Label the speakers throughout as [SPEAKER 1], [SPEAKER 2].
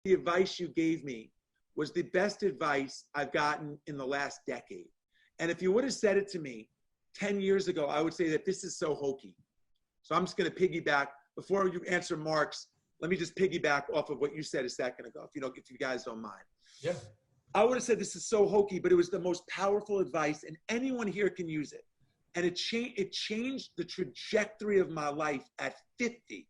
[SPEAKER 1] the advice you gave me was the best advice I've gotten in the last decade. And if you would have said it to me 10 years ago, I would say that this is so hokey. So I'm just going to piggyback. Before you answer Mark's, let me just piggyback off of what you said a second ago, if you guys don't mind.
[SPEAKER 2] Yeah.
[SPEAKER 1] I would have said this is so hokey, but it was the most powerful advice, and anyone here can use it. And it changed the trajectory of my life at 50.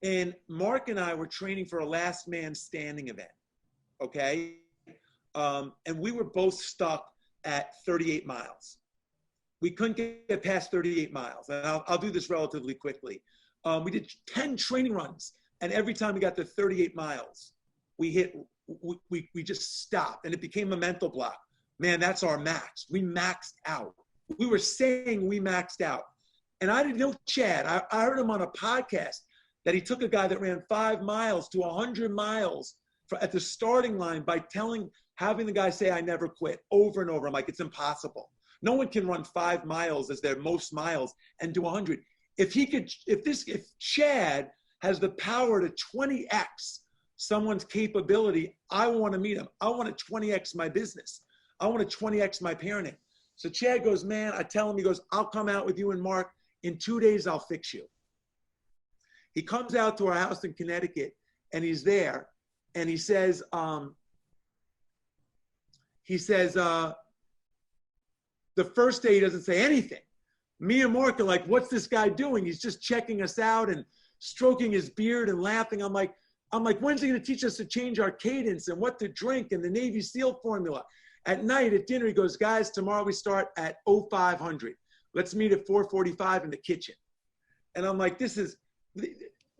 [SPEAKER 1] And Mark and I were training for a last man standing event, okay? And we were both stuck at 38 miles. We couldn't get past 38 miles. And I'll do this relatively quickly. We did 10 training runs, and every time we got to 38 miles, we just stopped, and it became a mental block. Man, that's our max. We maxed out. We were saying we maxed out. And I didn't know Chad. I heard him on a podcast that he took a guy that ran 5 miles to 100 miles at the starting line by having the guy say, I never quit, over and over. I'm like, it's impossible. No one can run 5 miles as their most miles and do 100. If Chad has the power to 20x someone's capability, I want to meet him. I want to 20x my business. I want to 20x my parenting. So Chad goes, man, I tell him, he goes, I'll come out with you and Mark. In 2 days, I'll fix you. He comes out to our house in Connecticut, and he's there, and he says, the first day he doesn't say anything. Me and Mark are like, what's this guy doing? He's just checking us out and stroking his beard and laughing. I'm like, when's he going to teach us to change our cadence and what to drink and the Navy SEAL formula? At night at dinner, he goes, guys, tomorrow we start at 0500. Let's meet at 4:45 in the kitchen. And I'm like,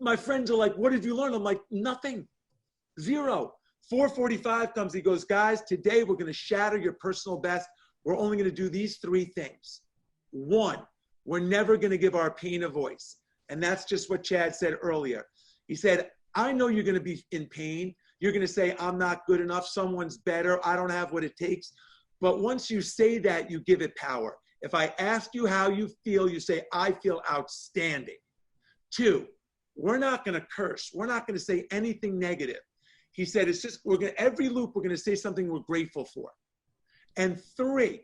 [SPEAKER 1] my friends are like, what did you learn? I'm like, nothing, 0. 4:45 comes, he goes, guys, today we're going to shatter your personal best. We're only going to do these 3 things. 1, we're never going to give our pain a voice. And that's just what Chad said earlier. He said, I know you're going to be in pain. You're going to say, I'm not good enough. Someone's better. I don't have what it takes. But once you say that, you give it power. If I ask you how you feel, you say, I feel outstanding. 2, we're not going to curse. We're not going to say anything negative. He said, it's just, every loop, we're going to say something we're grateful for. And 3,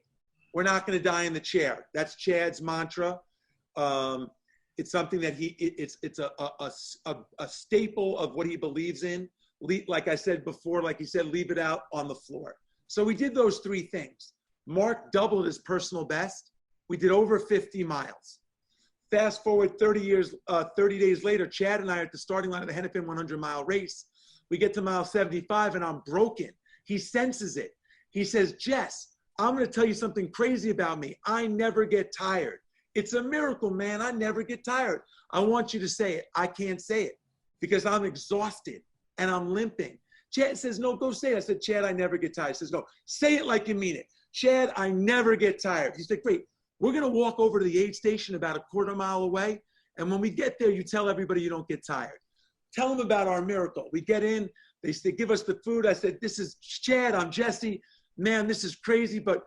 [SPEAKER 1] we're not going to die in the chair. That's Chad's mantra. It's something that it's a staple of what he believes in. Like I said before, like he said, leave it out on the floor. So we did those 3 things. Mark doubled his personal best. We did over 50 miles. Fast forward 30 days later, Chad and I are at the starting line of the Hennepin 100-mile race. We get to mile 75 and I'm broken. He senses it. He says, Jess, I'm going to tell you something crazy about me. I never get tired. It's a miracle, man. I never get tired. I want you to say it. I can't say it because I'm exhausted and I'm limping. Chad says, no, go say it. I said, Chad, I never get tired. He says, no, say it like you mean it. Chad, I never get tired. He said, great. We're going to walk over to the aid station about a quarter mile away. And when we get there, you tell everybody you don't get tired. Tell them about our miracle. We get in. They give us the food. I said, this is Chad. I'm Jesse. Man, this is crazy, but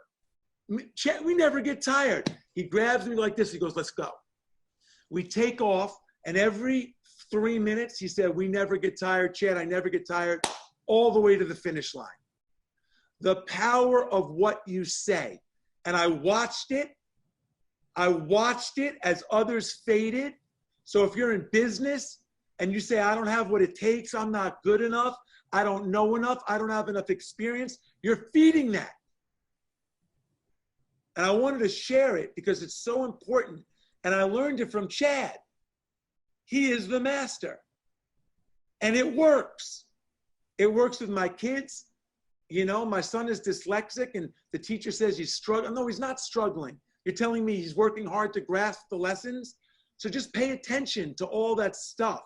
[SPEAKER 1] Chad, we never get tired. He grabs me like this. He goes, let's go. We take off, and every 3 minutes, he said, we never get tired. Chad, I never get tired, all the way to the finish line. The power of what you say. And I watched it. I watched it as others faded. So if you're in business and you say, I don't have what it takes, I'm not good enough, I don't know enough, I don't have enough experience, you're feeding that. And I wanted to share it because it's so important. And I learned it from Chad. He is the master. And it works. It works with my kids. You know, my son is dyslexic and the teacher says he's struggling. No, he's not struggling. You're telling me he's working hard to grasp the lessons. So just pay attention to all that stuff.